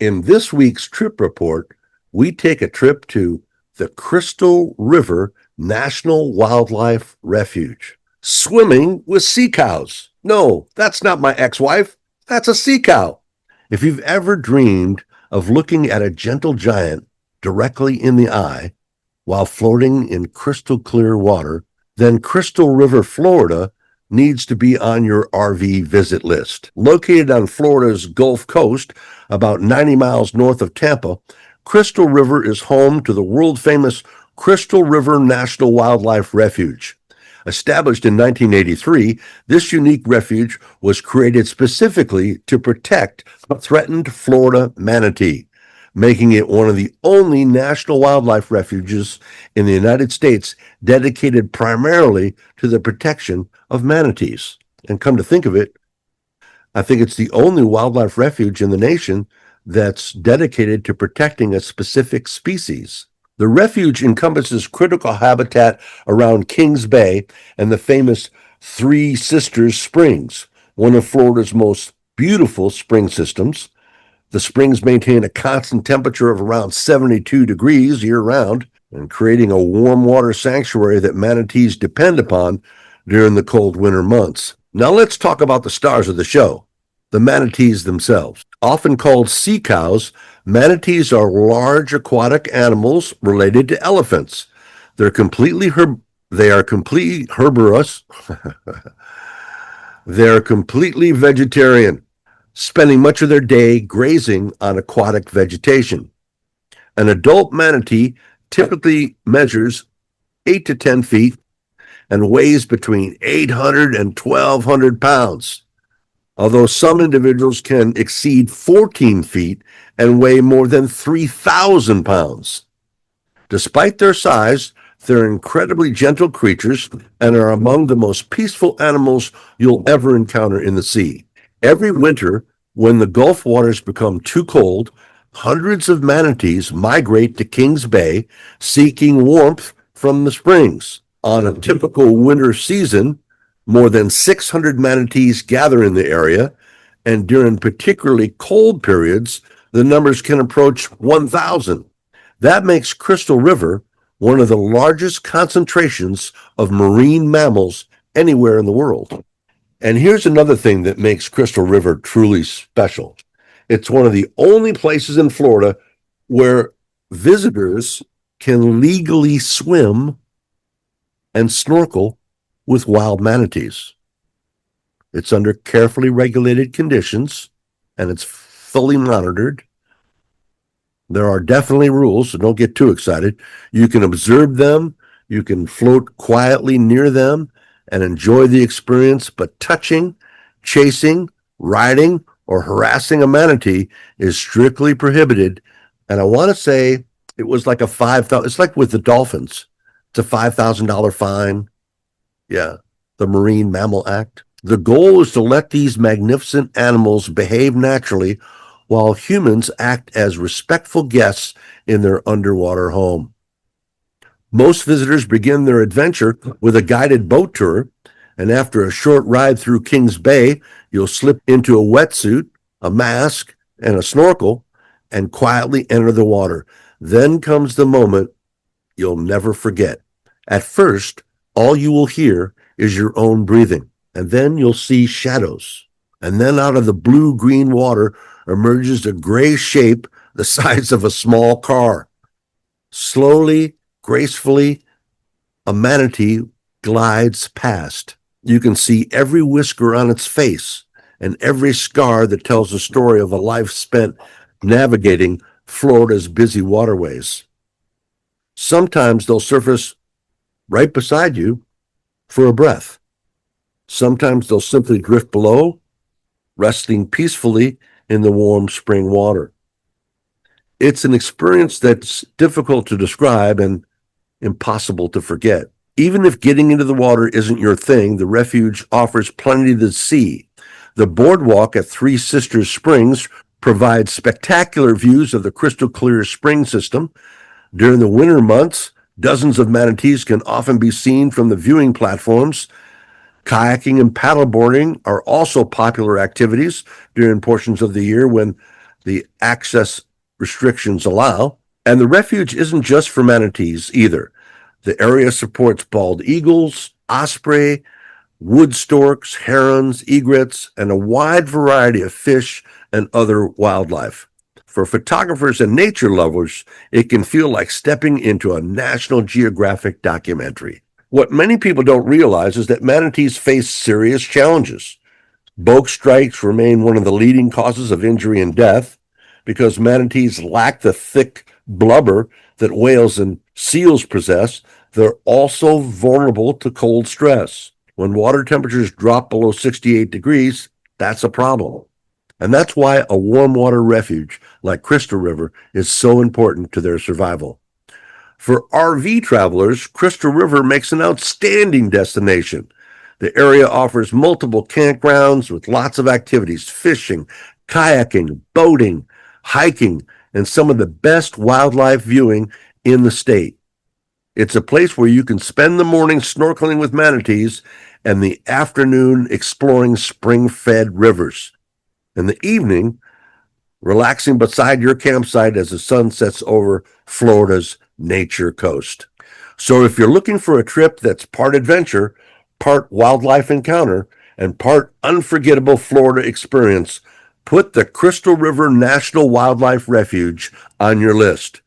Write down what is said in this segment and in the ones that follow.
In this week's trip report, we take a trip to the Crystal River National Wildlife Refuge. Swimming with sea cows. No, that's not my ex-wife. That's a sea cow. If you've ever dreamed of looking at a gentle giant directly in the eye while floating in crystal clear water, then Crystal River, Florida needs to be on your RV visit list. Located on Florida's Gulf Coast, about 90 miles north of Tampa, Crystal River is home to the world-famous Crystal River National Wildlife Refuge. Established in 1983, this unique refuge was created specifically to protect the threatened Florida manatee, making it one of the only national wildlife refuges in the United States dedicated primarily to the protection of manatees. And come to think of it, I think it's the only wildlife refuge in the nation that's dedicated to protecting a specific species. The refuge encompasses critical habitat around Kings Bay and the famous Three Sisters Springs, one of Florida's most beautiful spring systems. The springs maintain a constant temperature of around 72 degrees year-round, and creating a warm water sanctuary that manatees depend upon during the cold winter months. Now let's talk about the stars of the show, the manatees themselves. Often called sea cows, manatees are large aquatic animals related to elephants. They are completely herbivorous. They're completely vegetarian, spending much of their day grazing on aquatic vegetation. An adult manatee typically measures 8 to 10 feet and weighs between 800 and 1,200 pounds, although some individuals can exceed 14 feet and weigh more than 3,000 pounds. Despite their size, they're incredibly gentle creatures and are among the most peaceful animals you'll ever encounter in the sea. Every winter, when the Gulf waters become too cold, hundreds of manatees migrate to Kings Bay, seeking warmth from the springs. On a typical winter season, more than 600 manatees gather in the area, and during particularly cold periods, the numbers can approach 1,000. That makes Crystal River one of the largest concentrations of marine mammals anywhere in the world. And here's another thing that makes Crystal River truly special. It's one of the only places in Florida where visitors can legally swim and snorkel with wild manatees. It's under carefully regulated conditions, and it's fully monitored. There are definitely rules, so don't get too excited. You can observe them, you can float quietly near them and enjoy the experience, but touching, chasing, riding, or harassing a manatee is strictly prohibited. And I want to say it was like it's like with the dolphins. It's a $5,000 fine. Yeah, the Marine Mammal Act. The goal is to let these magnificent animals behave naturally while humans act as respectful guests in their underwater home. Most visitors begin their adventure with a guided boat tour, and after a short ride through Kings Bay, you'll slip into a wetsuit, a mask, and a snorkel, and quietly enter the water. Then comes the moment you'll never forget. At first, all you will hear is your own breathing, and then you'll see shadows. And then out of the blue-green water emerges a gray shape the size of a small car. Slowly, gracefully, a manatee glides past. You can see every whisker on its face and every scar that tells the story of a life spent navigating Florida's busy waterways. Sometimes they'll surface right beside you for a breath. Sometimes they'll simply drift below, resting peacefully in the warm spring water. It's an experience that's difficult to describe and impossible to forget. Even if getting into the water isn't your thing, the refuge offers plenty to see. The boardwalk at Three Sisters Springs provides spectacular views of the crystal clear spring system. During the winter months, dozens of manatees can often be seen from the viewing platforms. Kayaking and paddleboarding are also popular activities during portions of the year when the access restrictions allow. And the refuge isn't just for manatees either. The area supports bald eagles, osprey, wood storks, herons, egrets, and a wide variety of fish and other wildlife. For photographers and nature lovers, it can feel like stepping into a National Geographic documentary. What many people don't realize is that manatees face serious challenges. Boat strikes remain one of the leading causes of injury and death because manatees lack the thick blubber that whales and seals possess. They're also vulnerable to cold stress. When water temperatures drop below 68 degrees, that's a problem. And that's why a warm water refuge like Crystal River is so important to their survival. For RV travelers, Crystal River makes an outstanding destination. The area offers multiple campgrounds with lots of activities: fishing, kayaking, boating, hiking, and some of the best wildlife viewing in the state. It's a place where you can spend the morning snorkeling with manatees and the afternoon exploring spring-fed rivers. In the evening, relaxing beside your campsite as the sun sets over Florida's nature coast. So if you're looking for a trip that's part adventure, part wildlife encounter, and part unforgettable Florida experience, put the Crystal River National Wildlife Refuge on your list,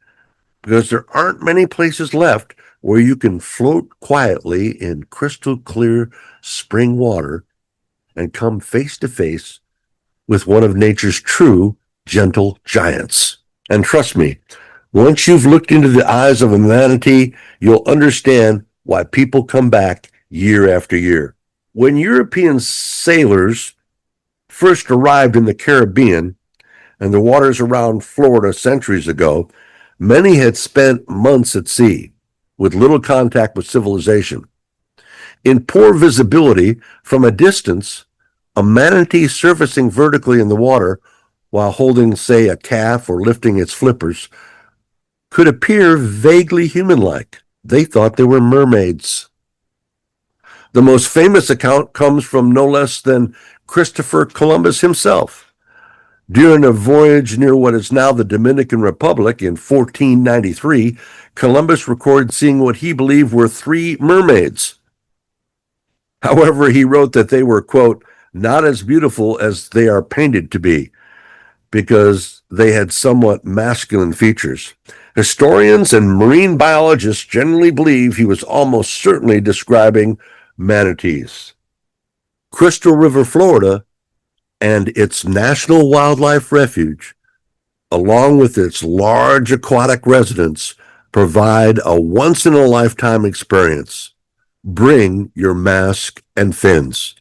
because there aren't many places left where you can float quietly in crystal clear spring water and come face to face with one of nature's true gentle giants. And trust me, once you've looked into the eyes of a manatee, you'll understand why people come back year after year. When European sailors first arrived in the Caribbean and the waters around Florida centuries ago, many had spent months at sea with little contact with civilization. In poor visibility from a distance, a manatee surfacing vertically in the water while holding, say, a calf or lifting its flippers could appear vaguely human-like. They thought they were mermaids. The most famous account comes from no less than Christopher Columbus himself. During a voyage near what is now the Dominican Republic in 1493, Columbus recorded seeing what he believed were 3 mermaids. However, he wrote that they were, quote, not as beautiful as they are painted to be, because they had somewhat masculine features. Historians and marine biologists generally believe he was almost certainly describing manatees. Crystal River, Florida, and its National Wildlife Refuge, along with its large aquatic residents, provide a once-in-a-lifetime experience. Bring your mask and fins.